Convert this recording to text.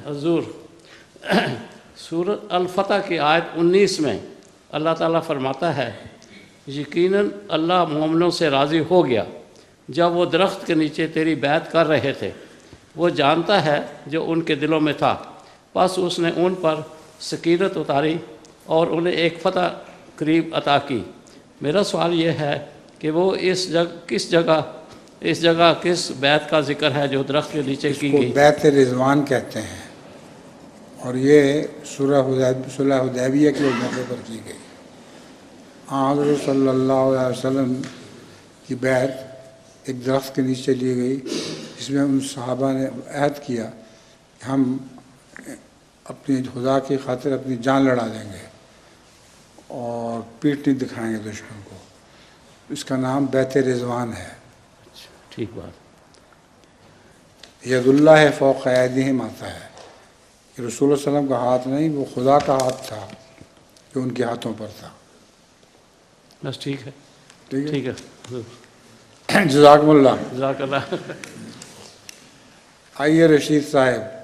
حضور سورۃ الفتح کی آیت 19 میں اللہ تعالیٰ فرماتا ہے یقیناً اللہ مومنوں سے راضی ہو گیا جب وہ درخت کے نیچے تیری بیعت کر رہے تھے، وہ جانتا ہے جو ان کے دلوں میں تھا، بس اس نے ان پر سکینت اتاری اور انہیں ایک فتح قریب عطا کی۔ میرا سوال یہ ہے کہ وہ اس جگہ کس بیعت کا ذکر ہے جو درخت کے نیچے کی گئی؟ بیعت رضوان کہتے ہیں، اور یہ صلح حدیبیہ کے موقع پر کی گئی۔ حضرت صلی اللہ علیہ وسلم کی بیعت ایک درخت کے نیچے لی گئی، جس میں ان صحابہ نے عہد کیا کہ ہم اپنی خدا کی خاطر اپنی جان لڑا دیں گے اور پیٹھ نہیں دکھائیں گے دشمن کو۔ اس کا نام بیعت رضوان ہے۔ ٹھیک بات۔ ید اللہ فوق ایدیہم آتا ہے کہ رسول اللہ علیہ وسلم کا ہاتھ نہیں، وہ خدا کا ہاتھ تھا جو ان کے ہاتھوں پر تھا۔ بس ٹھیک ہے، ٹھیک ٹھیک ہے، ہے، جزاکم اللہ۔ جزاک اللہ۔ آئیے رشید صاحب۔